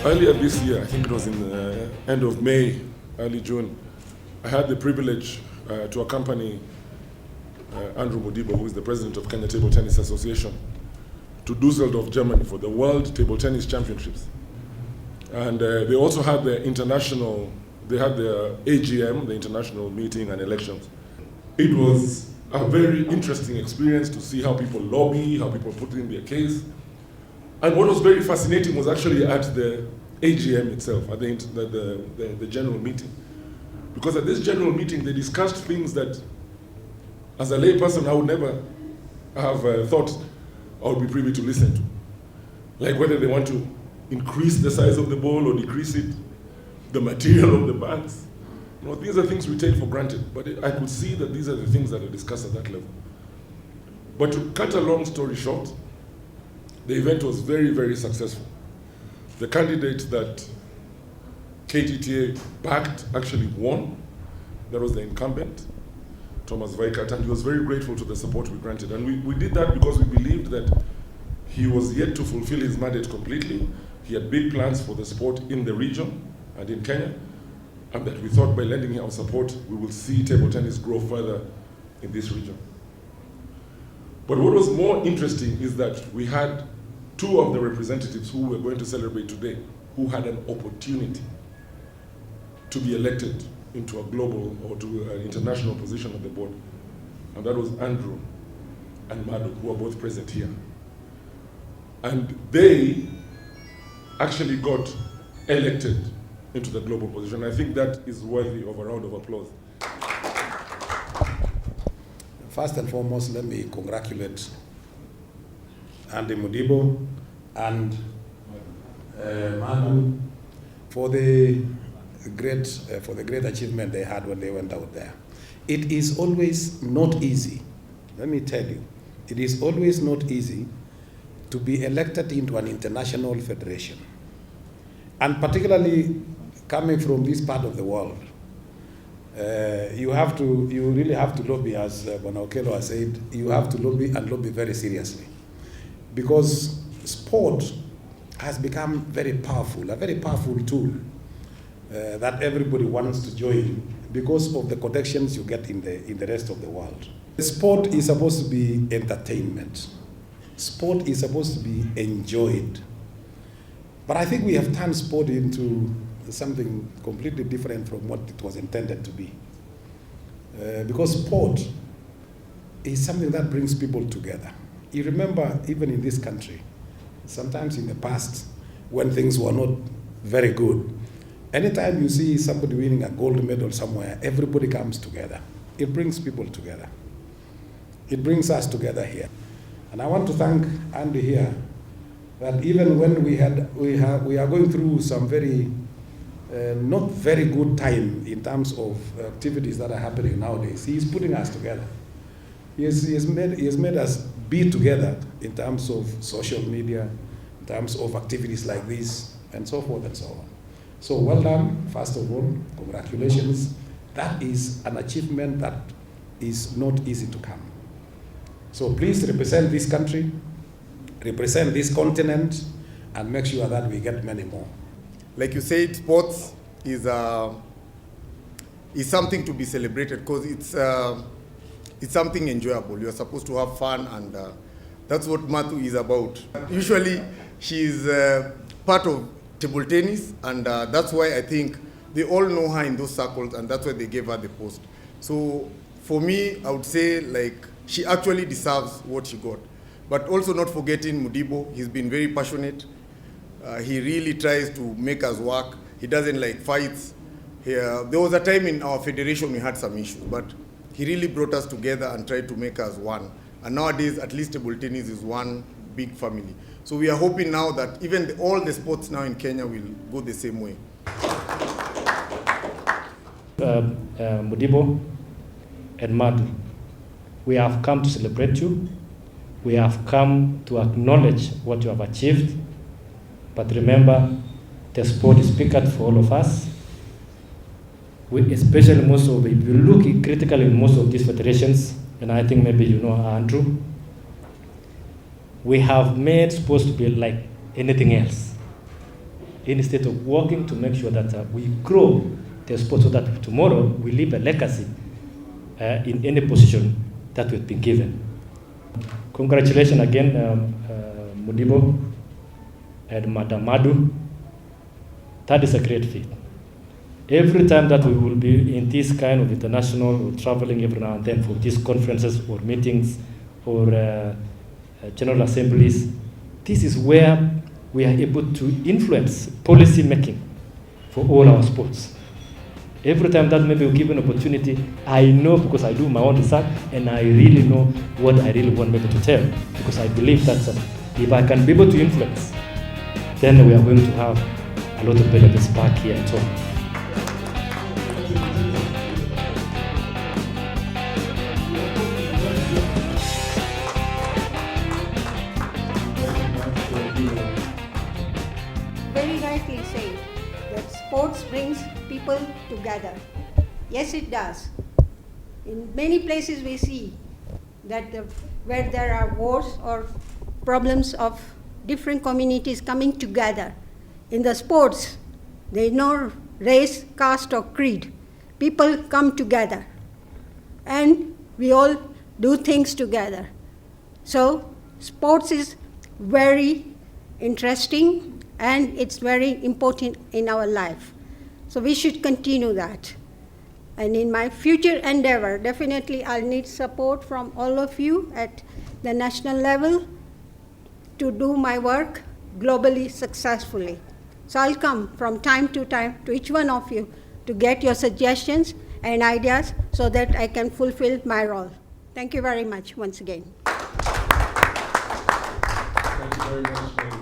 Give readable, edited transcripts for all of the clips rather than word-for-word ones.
Earlier this year, I think it was in the end of May, early June, I had the privilege to accompany Andrew Mudibo, who is the president of Kenya Table Tennis Association, to Dusseldorf, Germany for the World Table Tennis Championships. And they also had the AGM, the international meeting and elections. It was a very interesting experience to see how people lobby, how people put in their case. And what was very fascinating was actually at the AGM itself, at the general meeting. Because at this general meeting, they discussed things that, as a layperson, I would never have thought I would be privy to listen to. Like whether they want to increase the size of the ball or decrease it, the material of the bags. You know, these are things we take for granted, but I could see that these are the things that are discussed at that level. But to cut a long story short, the event was very, very successful. The candidate that KTTA backed actually won. That was the incumbent, Thomas Weikert, and he was very grateful to the support we granted. And we did that because we believed that he was yet to fulfill his mandate completely. He had big plans for the sport in the region and in Kenya, and that we thought by lending him our support, we will see table tennis grow further in this region. But what was more interesting is that we had two of the representatives who we're going to celebrate today who had an opportunity to be elected into a global or to an international position on the board. And that was Andrew and Madhu, who are both present here. And they actually got elected into the global position. I think that is worthy of a round of applause. First and foremost, let me congratulate Andy Mudibo and Madhu for the great achievement they had when they went out there. It is always not easy. Let me tell you, it is always not easy to be elected into an international federation, and particularly coming from this part of the world. You really have to lobby, as Bonakelo has said. You have to lobby and lobby very seriously, because sport has become very powerful, a very powerful tool that everybody wants to join because of the connections you get in the rest of the world. Sport is supposed to be entertainment. Sport is supposed to be enjoyed. But I think we have turned sport into something completely different from what it was intended to be. Because sport is something that brings people together. You remember, even in this country, sometimes in the past, when things were not very good, anytime you see somebody winning a gold medal somewhere, everybody comes together. It brings people together. It brings us together here. And I want to thank Andy here that even when we are going through some very not very good time in terms of activities that are happening nowadays, he is putting us together. He has made us be together in terms of social media, in terms of activities like this, and so forth and so on. So well done, first of all, congratulations. That is an achievement that is not easy to come. So please represent this country, represent this continent, and make sure that we get many more. Like you said, sports is something to be celebrated because it's something enjoyable. You're supposed to have fun, and that's what Madhu is about. Usually, she's part of table tennis, and that's why I think they all know her in those circles, and that's why they gave her the post. So for me, I would say like she actually deserves what she got. But also not forgetting Mudibo, he's been very passionate. He really tries to make us work. He doesn't like fights. There was a time in our federation we had some issues, but he really brought us together and tried to make us one. And nowadays, at least table tennis is one big family. So we are hoping now that even all the sports now in Kenya will go the same way. Mudibo and Madhu, we have come to celebrate you. We have come to acknowledge what you have achieved. But remember, the sport is bigger for all of us. Especially most of, if you look critically in most of these federations, and I think maybe you know Andrew, we have made sports to be like anything else. instead of working to make sure that we grow the sport so that tomorrow we leave a legacy in any position that we've been given. Congratulations again, Mudibo and Madam Madhu. That is a great feat. Every time that we will be in this kind of international or traveling every now and then for these conferences or meetings or general assemblies, this is where we are able to influence policy making for all our sports. Every time that maybe we give an opportunity, I know because I do my own research and I really know what I really want maybe to tell, because I believe that if I can be able to influence, then we are going to have a lot of benefits back here at home. Very rightly say that sports brings people together. Yes, it does. In many places we see that where there are wars or problems of different communities coming together. In the sports, there is no race, caste or creed. People come together and we all do things together. So sports is very interesting and it's very important in our life. So we should continue that. And in my future endeavor, definitely I'll need support from all of you at the national level to do my work globally successfully. So I'll come from time to each one of you to get your suggestions and ideas so that I can fulfill my role. Thank you very much once again. Thank you very much, Madhu.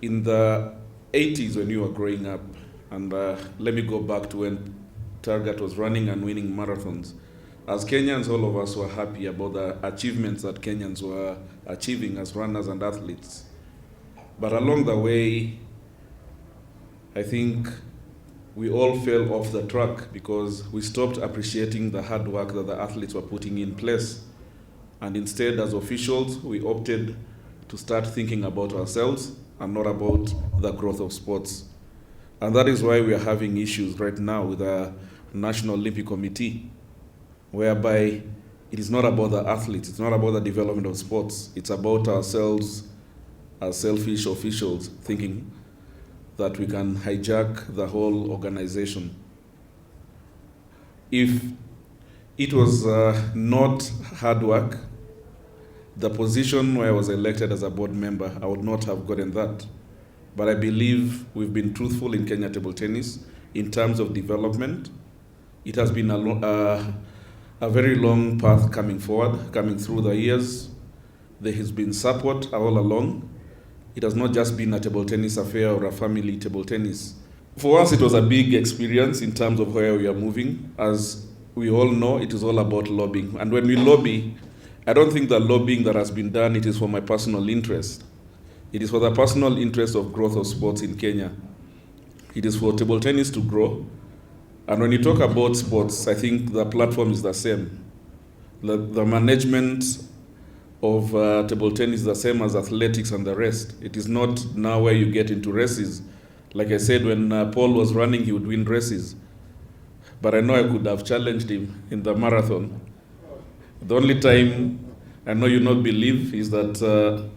In the 80s when you were growing up, and let me go back to when Target was running and winning marathons. As Kenyans, all of us were happy about the achievements that Kenyans were achieving as runners and athletes. But along the way, I think we all fell off the track because we stopped appreciating the hard work that the athletes were putting in place. And instead, as officials, we opted to start thinking about ourselves and not about the growth of sports. And that is why we are having issues right now with the National Olympic Committee, whereby it is not about the athletes, it's not about the development of sports, it's about ourselves as selfish officials thinking that we can hijack the whole organization. If it was not hard work, the position where I was elected as a board member, I would not have gotten that. But I believe we've been truthful in Kenya table tennis in terms of development. It has been a very long path coming forward, coming through the years. There has been support all along. It has not just been a table tennis affair or a family table tennis. For us, it was a big experience in terms of where we are moving. As we all know, it is all about lobbying. And when we lobby, I don't think the lobbying that has been done, it is for my personal interest. It is for the personal interest of growth of sports in Kenya. It is for table tennis to grow. And when you talk about sports, I think the platform is the same. The management of table tennis is the same as athletics and the rest. It is not now where you get into races. Like I said, when Paul was running, he would win races. But I know I could have challenged him in the marathon. The only time I know you not believe is that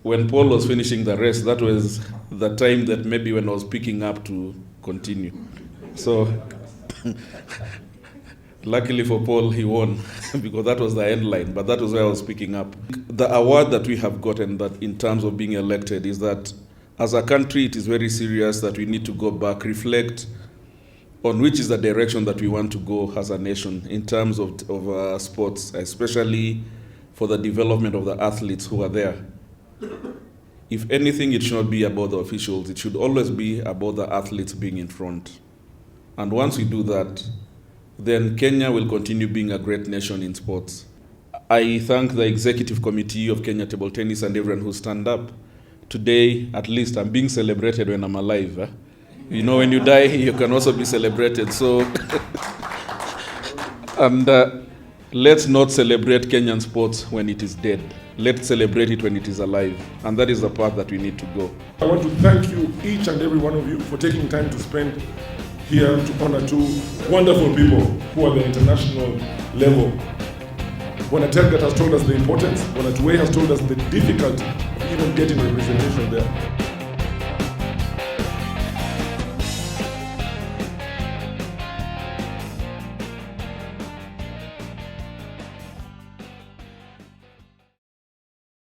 when Paul was finishing the race, that was the time that maybe when I was picking up to continue. So, luckily for Paul, he won because that was the end line, but that was where I was picking up. The award that we have gotten that in terms of being elected is that as a country, it is very serious that we need to go back, reflect on which is the direction that we want to go as a nation in terms of sports, especially for the development of the athletes who are there. If anything, it should not be about the officials. It should always be about the athletes being in front. And once we do that, then Kenya will continue being a great nation in sports. I thank the executive committee of Kenya Table Tennis and everyone who stand up. Today, at least, I'm being celebrated when I'm alive. You know, when you die, you can also be celebrated. So, and Let's not celebrate Kenyan sports when it is dead. Let's celebrate it when it is alive. And that is the path that we need to go. I want to thank you, each and every one of you, for taking time to spend here to honor two wonderful people who are the international level. Wanatelgat has told us the importance, Wanatuwe has told us the difficulty of even getting representation there.